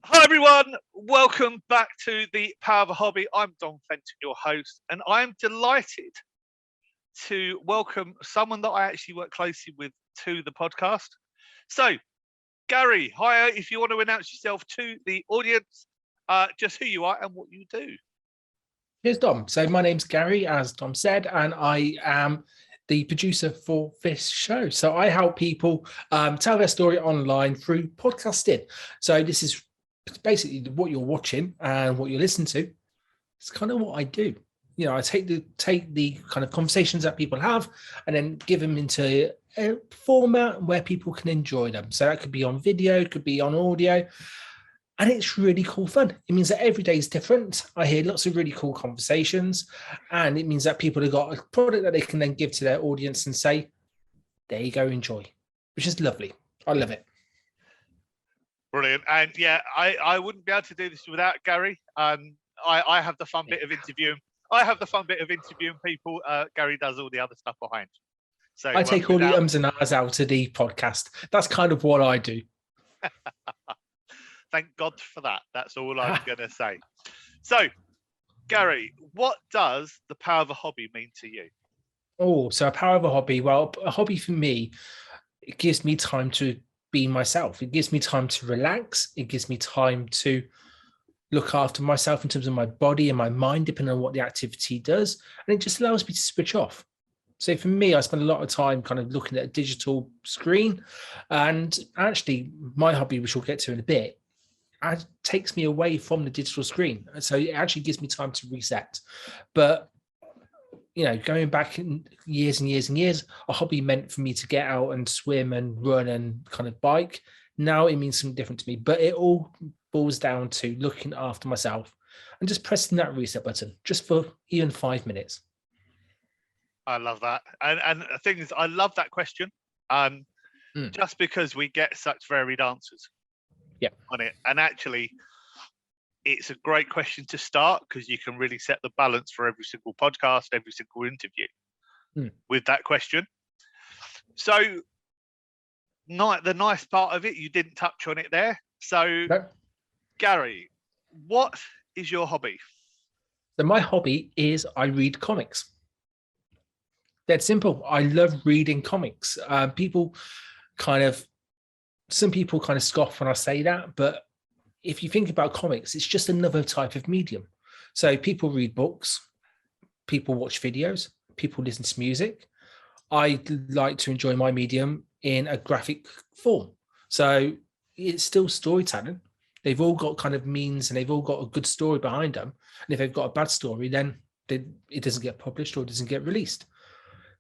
Hi everyone, welcome back to the Power of a Hobby. I'm Don Fenton, your host, and I'm delighted to welcome someone that I actually work closely with to the podcast. So, Gary, hi, if you want to announce yourself to the audience, just who you are and what you do. Here's Dom. So my name's Gary, as Dom said, and I am the producer for this show. So I help people tell their story online through podcasting. So this is basically what you're watching and what you listen to. It's kind of what I do. You know, I take the kind of conversations that people have and then give them into a format where people can enjoy them. So that could be on video, it could be on audio. And it's really cool fun. It means that every day is different. I hear lots of really cool conversations. And it means that people have got a product that they can then give to their audience and say, there you go, enjoy, which is lovely. I love it. Brilliant. And yeah, I wouldn't be able to do this without Gary. I have the fun bit of interviewing. I have the fun bit of interviewing people. Gary does all the other stuff behind. So I take all the ums and ahs out of the podcast. That's kind of what I do. Thank God for that. That's all I'm going to say. So, Gary, what does the power of a hobby mean to you? Oh, so a power of a hobby. Well, a hobby for me, it gives me time to be myself. It gives me time to relax. It gives me time to look after myself in terms of my body and my mind, depending on what the activity does. And it just allows me to switch off. So for me, I spend a lot of time kind of looking at a digital screen. And actually, my hobby, which we'll get to in a bit, takes me away from the digital screen. So it actually gives me time to reset. But, you know, going back in years and years and years, a hobby meant for me to get out and swim and run and kind of bike. Now it means something different to me, but it all boils down to looking after myself and just pressing that reset button just for even 5 minutes. I love that. And the thing is, I love that question just because we get such varied answers on it. And actually, it's a great question to start because you can really set the balance for every single podcast, every single interview with that question. So, the nice part of it, you didn't touch on it there. So, Gary, what is your hobby? So my hobby is I read comics. That's simple. I love reading comics. Some people kind of scoff when I say that, but if you think about comics, it's just another type of medium. So people read books, people watch videos, people listen to music. I like to enjoy my medium in a graphic form. So it's still storytelling. They've all got kind of means and they've all got a good story behind them. And if they've got a bad story, then it doesn't get published or it doesn't get released,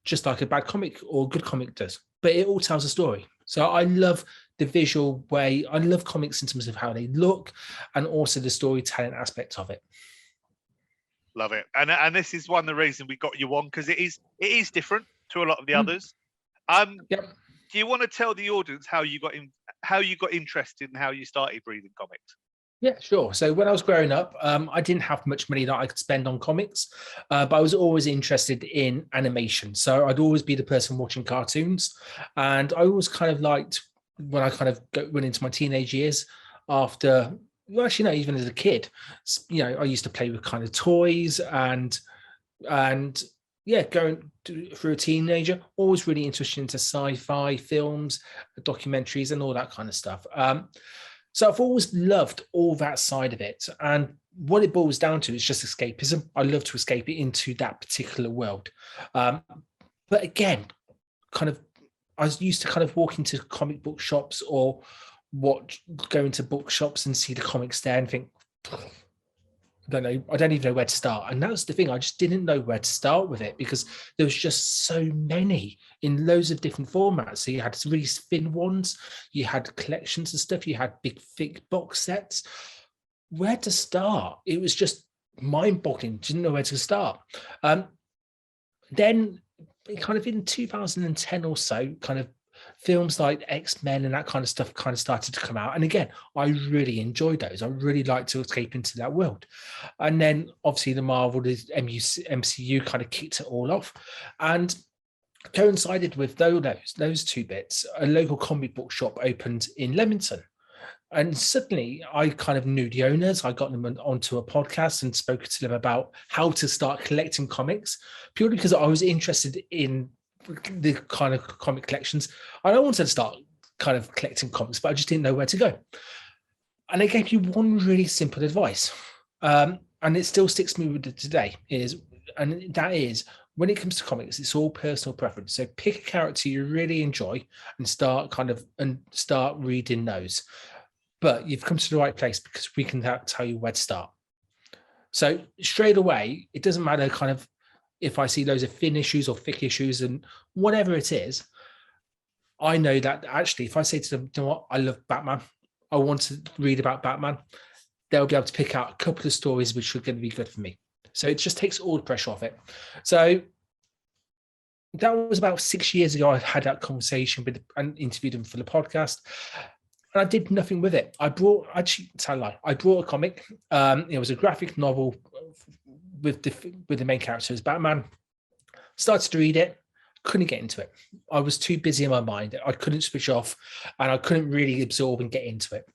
just like a bad comic or a good comic does. But it all tells a story. So I love the visual way. I love comics in terms of how they look and also the storytelling aspect of it. Love it. And this is one of the reasons we got you on, because it is different to a lot of the others. Do you want to tell the audience how you got interested and how you started reading comics? Yeah, sure. So when I was growing up, I didn't have much money that I could spend on comics, but I was always interested in animation. So I'd always be the person watching cartoons. And I always kind of liked when I kind of went into my teenage years after, well, actually, no, even as a kid, you know, I used to play with kind of toys and yeah, going through a teenager, always really interested into sci-fi films, documentaries, and all that kind of stuff. So I've always loved all that side of it. And what it boils down to is just escapism. I love to escape it into that particular world. But again, kind of, I was used to kind of walk into comic book shops or go into bookshops and see the comics there and think, I don't even know where to start. And that was the thing. I just didn't know where to start with it because there was just so many in loads of different formats. So you had really thin ones, you had collections and stuff, you had big, thick box sets. Where to start? It was just mind-boggling. Didn't know where to start. Then kind of in 2010 or so, kind of films like X-Men and that kind of stuff kind of started to come out. And again, I really enjoyed those. I really like to escape into that world. And then obviously the Marvel, the MCU kind of kicked it all off. And coincided with those two bits, a local comic book shop opened in Leamington. And suddenly I kind of knew the owners. I got them onto a podcast and spoke to them about how to start collecting comics, purely because I was interested in the kind of comic collections. I wanted to start kind of collecting comics, but I just didn't know where to go. And they gave me one really simple advice. And it still sticks with me today, and that is, when it comes to comics, it's all personal preference. So pick a character you really enjoy and start reading those. But you've come to the right place, because we can tell you where to start. So straight away, it doesn't matter kind of if I see loads of thin issues or thick issues and whatever it is, I know that actually if I say to them, you know what, I love Batman, I want to read about Batman, they'll be able to pick out a couple of stories which are going to be good for me. So it just takes all the pressure off it. So that was about 6 years ago. I had that conversation with and interviewed him for the podcast. And I did nothing with it. I brought a comic. It was a graphic novel with the main character as Batman. Started to read it, couldn't get into it. I was too busy in my mind. I couldn't switch off, and I couldn't really absorb and get into it.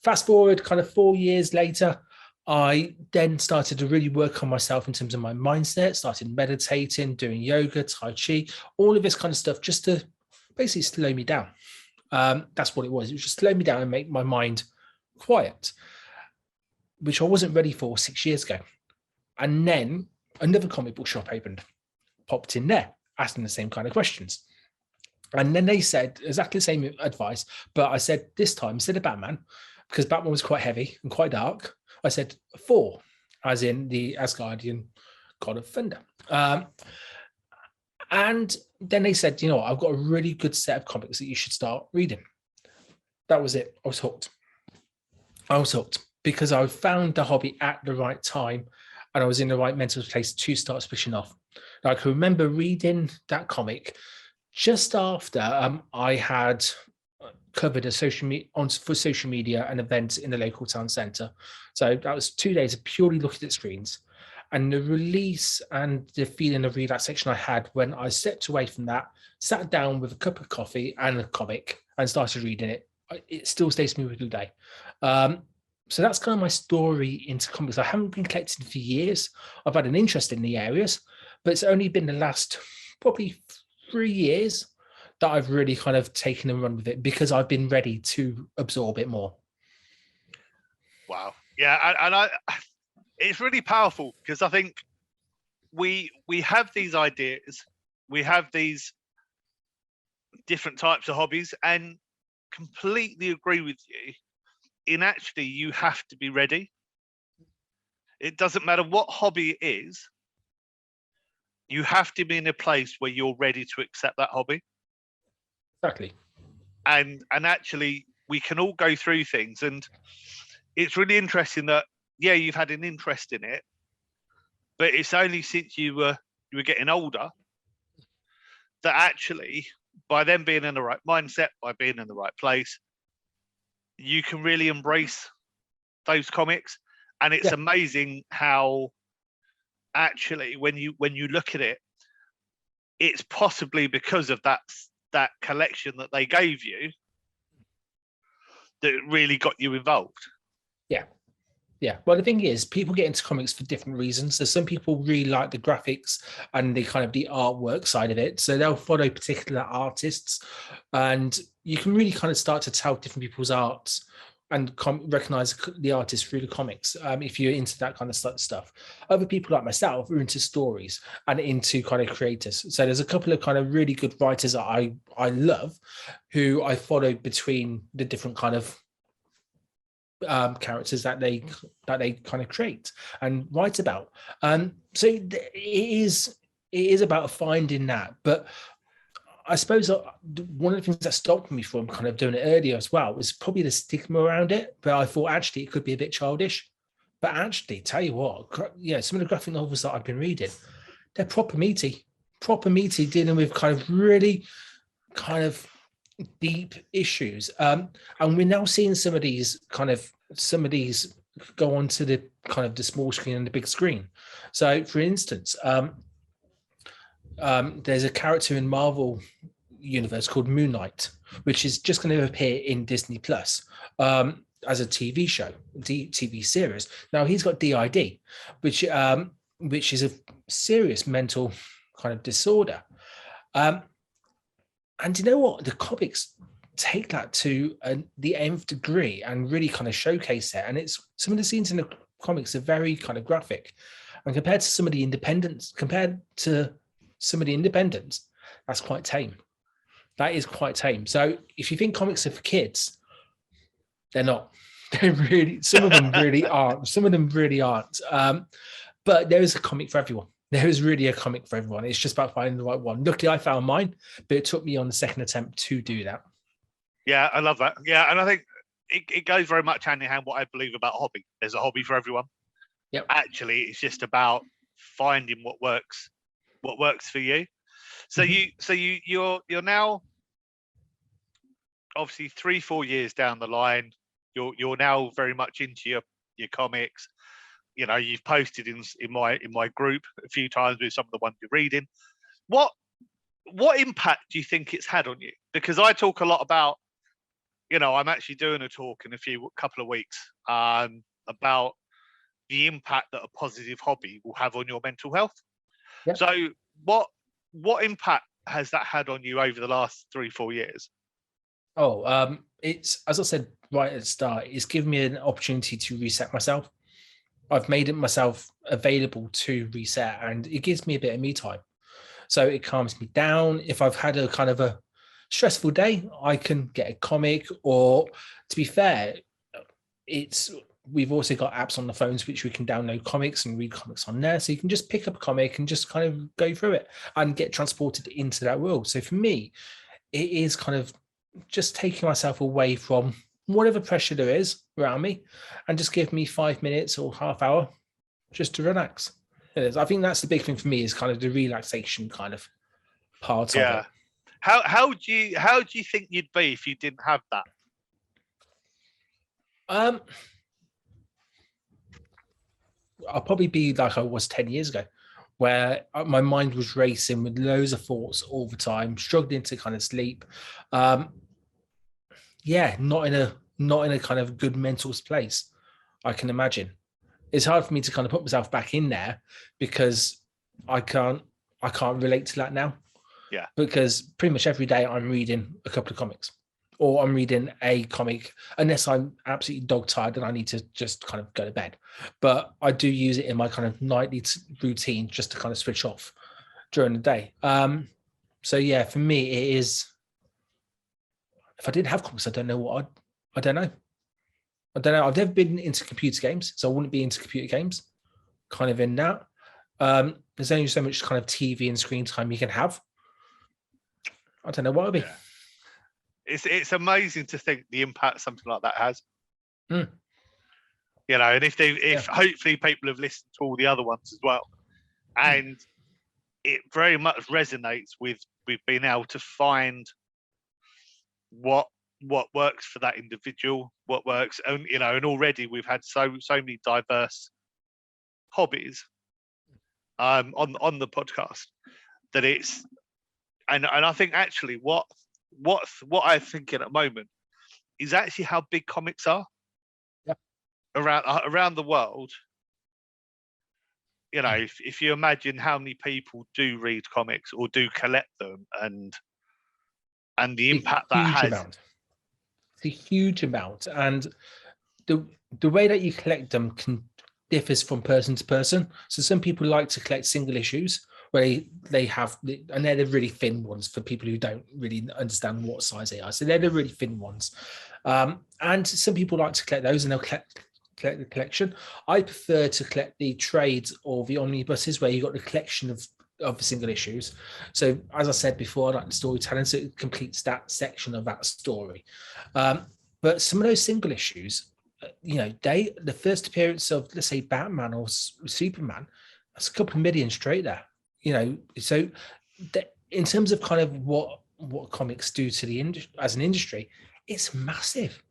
Fast forward kind of 4 years later, I then started to really work on myself in terms of my mindset, started meditating, doing yoga, Tai Chi, all of this kind of stuff, just to basically slow me down. That's what it was. It was just slow me down and make my mind quiet, which I wasn't ready for 6 years ago. And then another comic book shop popped in there, asking the same kind of questions. And then they said exactly the same advice, but I said this time, instead of Batman, because Batman was quite heavy and quite dark, I said Thor, as in the Asgardian god of thunder. And then they said, you know, I've got a really good set of comics that you should start reading. That was it. I was hooked because I found the hobby at the right time, and I was in the right mental place to start switching off. Now, I can remember reading that comic just after I had covered a social media and events in the local town centre. So that was 2 days of purely looking at screens. And the release and the feeling of relaxation I had when I stepped away from that, sat down with a cup of coffee and a comic and started reading it, it still stays with me today. So that's kind of my story into comics. I haven't been collecting for years. I've had an interest in the areas, but it's only been the last probably 3 years that I've really kind of taken and run with it, because I've been ready to absorb it more. Wow. Yeah, and it's really powerful, because I think we have these ideas, we have these different types of hobbies, and completely agree with you in actually you have to be ready. It doesn't matter what hobby it is, you have to be in a place where you're ready to accept that hobby. Exactly. And actually we can all go through things, and it's really interesting that you've had an interest in it, but it's only since you were getting older that actually, by them being in the right mindset, by being in the right place, you can really embrace those comics. And it's amazing how actually when you look at it, it's possibly because of that collection that they gave you that really got you involved. Yeah. Well, the thing is, people get into comics for different reasons. So some people really like the graphics and the kind of the artwork side of it. So they'll follow particular artists, and you can really kind of start to tell different people's arts and recognize the artist through the comics, if you're into that kind of stuff. Other people like myself are into stories and into kind of creators. So there's a couple of kind of really good writers that I love, who I follow between the different kind of characters that they kind of create and write about. So it is about finding that. But I suppose one of the things that stopped me from kind of doing it earlier as well was probably the stigma around it. But I thought actually it could be a bit childish. But actually, tell you what, some of the graphic novels that I've been reading, they're proper meaty, dealing with kind of really kind of deep issues. And we're now seeing some of these go onto the kind of the small screen and the big screen. So, for instance, there's a character in Marvel universe called Moon Knight, which is just going to appear in Disney Plus. as a TV show, TV series. Now he's got DID, which is a serious mental kind of disorder. And you know what? The comics take that to the nth degree and really kind of showcase it. And it's some of the scenes in the comics are very kind of graphic. And compared to some of the independents, that's quite tame. That is quite tame. So if you think comics are for kids, they're not. They're really, some of them really aren't. Some of them really aren't. But there is a comic for everyone. There is really a comic for everyone. It's just about finding the right one. Luckily, I found mine, but it took me on the second attempt to do that. Yeah, I love that. Yeah, and I think it goes very much hand in hand what I believe about a hobby. There's a hobby for everyone. Yep. Actually, it's just about finding what works for you. So you're now obviously 3-4 years down the line. You're now very much into your comics. You know, you've posted in my group a few times with some of the ones you're reading. What impact do you think it's had on you? Because I talk a lot about, you know, I'm actually doing a talk in a couple of weeks about the impact that a positive hobby will have on your mental health. Yep. So what impact has that had on you over the last 3-4 years? It's, as I said right at the start, it's given me an opportunity to reset myself. I've made it myself available to reset, and it gives me a bit of me time. So it calms me down. If I've had a kind of a stressful day, I can get a comic, or to be fair, we've also got apps on the phones which we can download comics and read comics on there. So you can just pick up a comic and just kind of go through it and get transported into that world. So for me, it is kind of just taking myself away from whatever pressure there is around me and just give me 5 minutes or half hour just to relax. I think that's the big thing for me, is kind of the relaxation kind of part of it. How do you think you'd be if you didn't have that? I'll probably be like I was 10 years ago, where my mind was racing with loads of thoughts all the time, struggling to kind of sleep. Not in a kind of good mental place, I can imagine. It's hard for me to kind of put myself back in there because I can't relate to that now. Yeah. Because pretty much every day I'm reading a couple of comics, or I'm reading a comic, unless I'm absolutely dog tired and I need to just kind of go to bed. But I do use it in my kind of nightly routine just to kind of switch off during the day. So yeah, for me, it is, if I didn't have comics, I don't know. I've never been into computer games, so I wouldn't be into computer games. Kind of in that. There's only so much kind of TV and screen time you can have. I don't know what it'll be. Yeah. It's amazing to think the impact something like that has. Mm. You know, and if hopefully people have listened to all the other ones as well, and it very much resonates with being able to find what works for that individual, what works, and you know, and already we've had so many diverse hobbies on the podcast that it's, and I think actually what I think at the moment is actually how big comics are around the world. You know, if you imagine how many people do read comics or do collect them, and the impact that has. It's a huge amount, and the way that you collect them differs from person to person. So some people like to collect single issues where they have, and they're the really thin ones for people who don't really understand what size they are. So they're the really thin ones, and some people like to collect those, and they'll collect the collection. I prefer to collect the trades or the omnibuses where you got the collection of the single issues. So as I said before, I like the storytelling, so it completes that section of that story. But some of those single issues, you know, the first appearance of, let's say, Batman or Superman, that's a couple of million straight there. You know, so in terms of kind of what comics do to the industry as an industry, it's massive.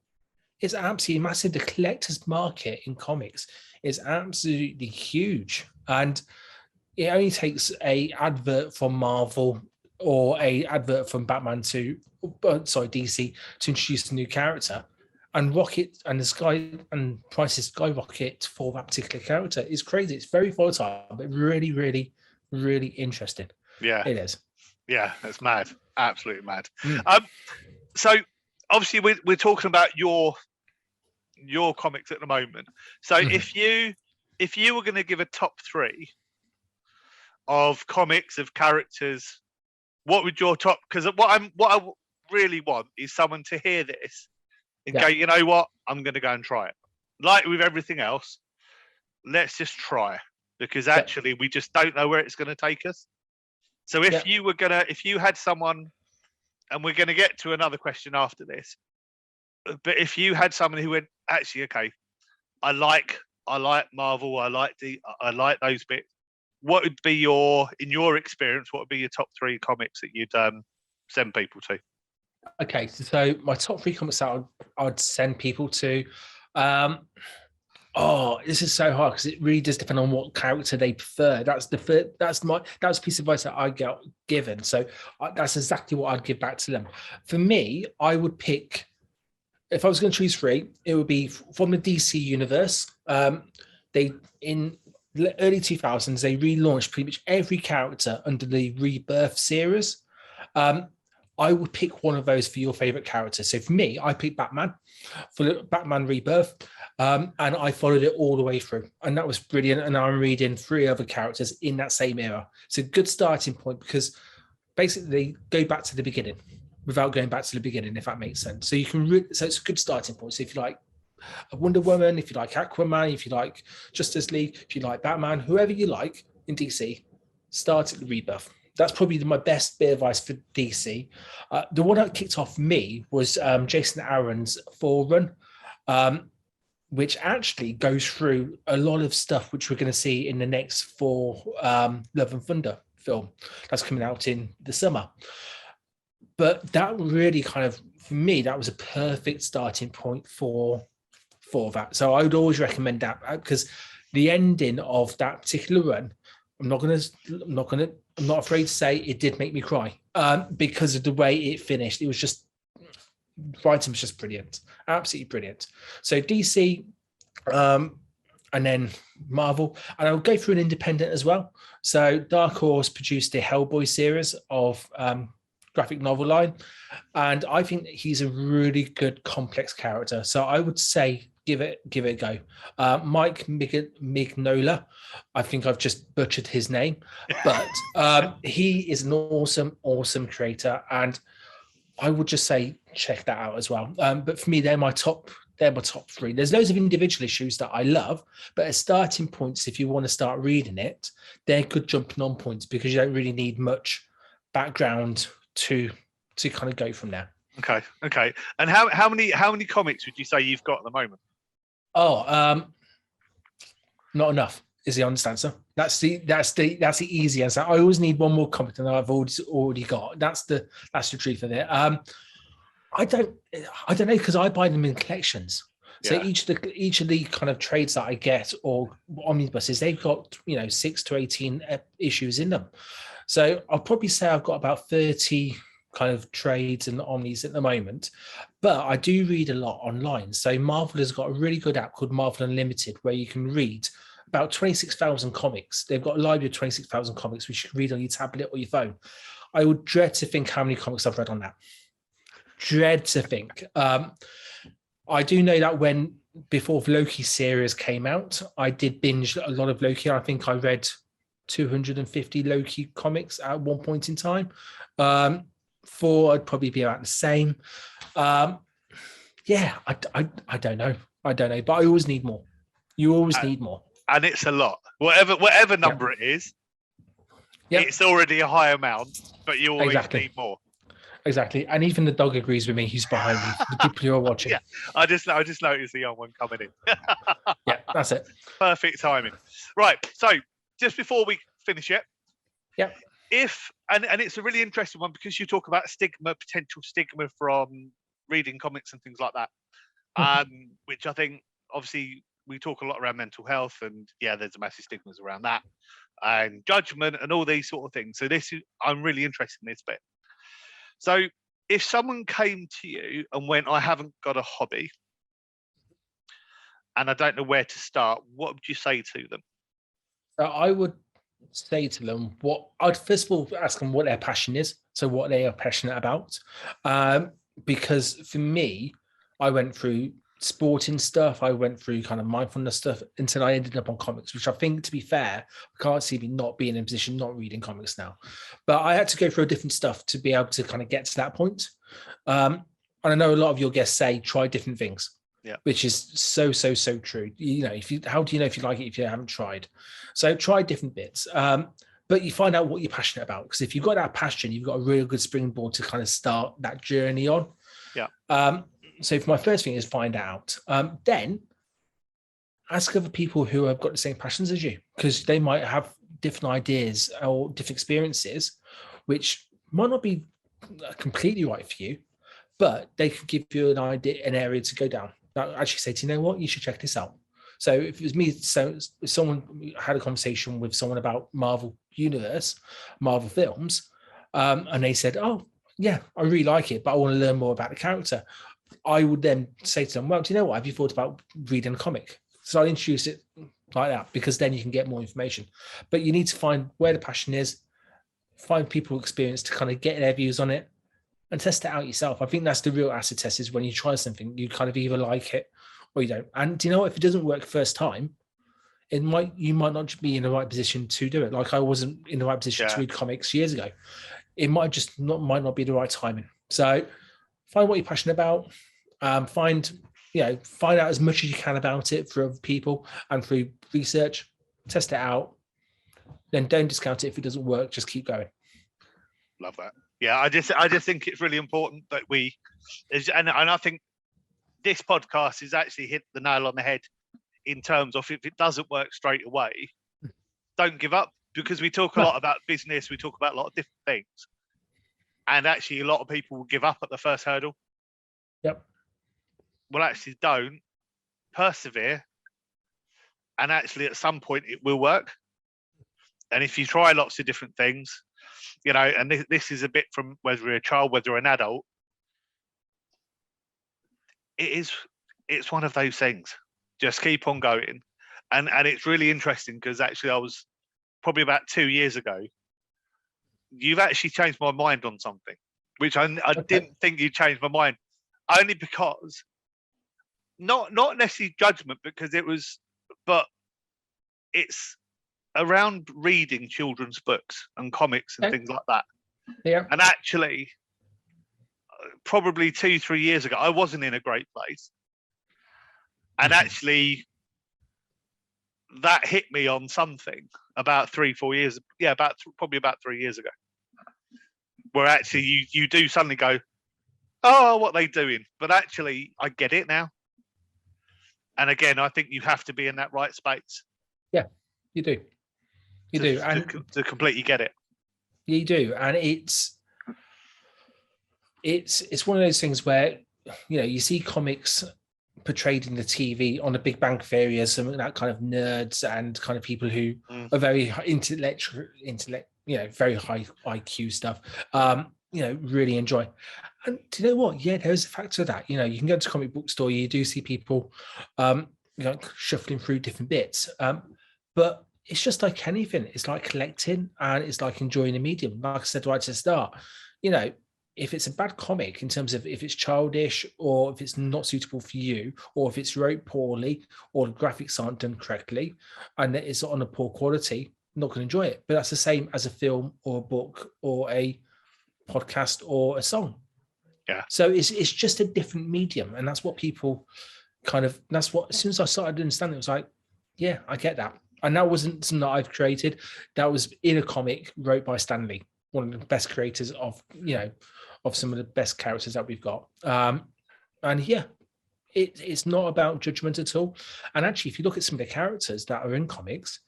It's absolutely massive. The collector's market in comics is absolutely huge, and it only takes a advert from Marvel or a advert from DC to introduce a new character, and rocket and the sky and prices skyrocket for that particular character is crazy. It's very volatile, but really, really, really interesting. Yeah, it is. Yeah, it's mad, absolutely mad. So obviously we're talking about your comics at the moment. So if you were going to give a top 3 of comics of characters, what would your top? Because what I really want is someone to hear this and go, you know what, I'm going to go and try it. Like with everything else, let's just try, because actually we just don't know where it's going to take us. So if you had someone, and we're going to get to another question after this, but if you had someone who went, actually, okay, I like Marvel, I like those bits, what would be in your experience, what would be your top 3 comics that you'd send people to? Okay, so my top 3 comics that I'd send people to. This is so hard because it really does depend on what character they prefer. That's a piece of advice that I get given. So that's exactly what I'd give back to them. For me, I would pick, if I was going to choose 3, it would be from the DC universe. They in the early 2000s they relaunched pretty much every character under the Rebirth series. I would pick one of those for your favorite character. So for me, I picked Batman for Batman Rebirth, and I followed it all the way through, and that was brilliant. And I'm reading 3 other characters in that same era. It's a good starting point because basically they go back to the beginning without going back to the beginning, if that makes sense. So you can, so it's a good starting point. So if you like Wonder Woman, if you like Aquaman, if you like Justice League, if you like Batman, whoever you like in DC, start at the Rebirth. That's probably my best bit of advice for DC. The one that kicked off me was Jason Aaron's Fall Run, which actually goes through a lot of stuff which we're going to see in the next 4 Love and Thunder film that's coming out in the summer. But that really kind of, for me, that was a perfect starting point for that. So I would always recommend that, because the ending of that particular run, I'm not afraid to say it did make me cry, because of the way it finished. It was just, writing was just brilliant, absolutely brilliant. So DC, and then Marvel, and I'll go through an independent as well. So Dark Horse produced the Hellboy series of graphic novel line, and I think he's a really good complex character. So I would say give it a go. Mike Mignola, I think I've just butchered his name, but he is an awesome creator, and I would just say check that out as well. But for me, they're my top 3. There's loads of individual issues that I love, but as starting points, if you want to start reading it, they're good jumping on points, because you don't really need much background to kind of go from there. Okay. And how many comics would you say you've got at the moment? Not enough is the honest answer. That's the easy answer. I always need one more comic than I've already got. That's the truth of it. I don't know, because I buy them in collections. So each of the kind of trades that I get, or omnibuses, they've got 6 to 18 issues in them. So I'll probably say I've got about 30 kind of trades and omnis at the moment, but I do read a lot online. So Marvel has got a really good app called Marvel Unlimited, where you can read about 26,000 comics. They've got a library of 26,000 comics, which you can read on your tablet or your phone. I would dread to think how many comics I've read on that. Dread to think. I do know that before the Loki series came out, I did binge a lot of Loki. I think I read 250 Loki comics at one point in time. 4, I'd probably be about the same. I don't know, but I always need more. You always need more, and it's a lot. Whatever number it is, it's already a high amount, but you always need more. Exactly, and even the dog agrees with me. He's behind me. The people who are watching. Yeah, I just noticed the young one coming in. Yeah, that's it. Perfect timing. Right, so just before we finish it, and it's a really interesting one, because you talk about potential stigma from reading comics and things like that, which I think, obviously, we talk a lot around mental health, and there's a massive stigmas around that, and judgment and all these sort of things. So I'm really interested in this bit. So if someone came to you and went, I haven't got a hobby, and I don't know where to start, what would you say to them? I would say to them I'd first of all ask them what their passion is, so what they are passionate about. Because for me, I went through sporting stuff, I went through kind of mindfulness stuff until I ended up on comics, which I think, to be fair, I can't see me not being in a position not reading comics now. But I had to go through different stuff to be able to kind of get to that point. And I know a lot of your guests say try different things. Yeah. Which is so true. How do you know if you like it if you haven't tried? So try different bits. But you find out what you're passionate about, because if you've got that passion, you've got a really good springboard to kind of start that journey on. Yeah. So for my first thing is find out. Then ask other people who have got the same passions as you, because they might have different ideas or different experiences, which might not be completely right for you, but they could give you an idea, an area to go down. Actually say, do you know what, you should check this out. So if it was me, so if someone had a conversation with someone about Marvel Universe, Marvel films, and they said, oh yeah, I really like it, but I want to learn more about the character, I would then say to them, well, do you know what, have you thought about reading a comic? So I'll introduce it like that, because then you can get more information. But you need to find where the passion is, find people experience to kind of get their views on it, and test it out yourself. I think that's the real acid test, is when you try something, you kind of either like it or you don't. And do you know what? If it doesn't work first time, you might not be in the right position to do it. Like I wasn't in the right position to read comics years ago. It might not be the right timing. So find what you're passionate about. Find out as much as you can about it through other people and through research. Test it out. Then don't discount it if it doesn't work. Just keep going. Love that. Yeah, I just think it's really important that and I think this podcast has actually hit the nail on the head in terms of, if it doesn't work straight away, don't give up, because we talk a lot about business, we talk about a lot of different things, and actually a lot of people will give up at the first hurdle. Yep. Well, actually don't, persevere, and actually at some point it will work. And if you try lots of different things, and this is a bit from whether you're a child, whether you're an adult, it's one of those things. Just keep on going. And it's really interesting, because actually I was probably about 2 years ago, you've actually changed my mind on something, which I didn't think you'd change my mind, only because, not necessarily judgment, because but it's around reading children's books and comics and things like that. Yeah. And actually, probably 2-3 years ago, I wasn't in a great place. And actually, that hit me on something about 3-4 years. Yeah, probably about 3 years ago, where actually you do suddenly go, oh, what are they doing? But actually, I get it now. And again, I think you have to be in that right space. Yeah, you do. You do, and to completely get it. You do, and it's one of those things where you see comics portrayed in the TV on the Big Bang Theory as some of that kind of nerds and kind of people who are very intellectual, very high IQ stuff. Really enjoy. And do you know what? Yeah, there's a factor of that. You can go to a comic book store, you do see people, shuffling through different bits, but it's just like anything. It's like collecting, and it's like enjoying a medium. Like I said right at the start, if it's a bad comic in terms of if it's childish, or if it's not suitable for you, or if it's wrote poorly, or the graphics aren't done correctly, and it's on a poor quality, I'm not going to enjoy it. But that's the same as a film or a book or a podcast or a song. Yeah. So it's just a different medium, and that's what people that's what, as soon as I started understanding, it was like, yeah, I get that. And that wasn't something that I've created. That was in a comic wrote by Stan Lee, one of the best creators of some of the best characters that we've got. And yeah, it's not about judgment at all. And actually, if you look at some of the characters that are in comics,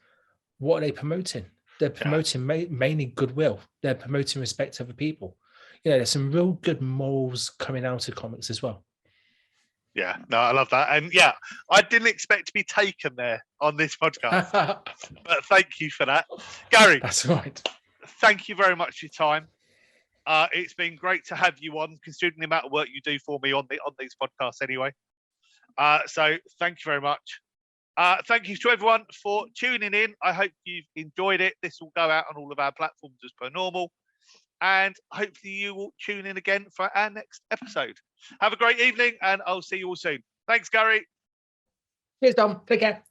what are they promoting? They're promoting mainly goodwill. They're promoting respect to other people. There's some real good morals coming out of comics as well. Yeah, no, I love that. And yeah, I didn't expect to be taken there on this podcast, but thank you for that. Gary. That's right. Thank you very much for your time. It's been great to have you on, considering the amount of work you do for me on these podcasts anyway. So thank you very much. Thank you to everyone for tuning in. I hope you've enjoyed it. This will go out on all of our platforms as per normal. And hopefully you will tune in again for our next episode. Have a great evening, and I'll see you all soon. Thanks, Gary. Cheers, Dom. Take care.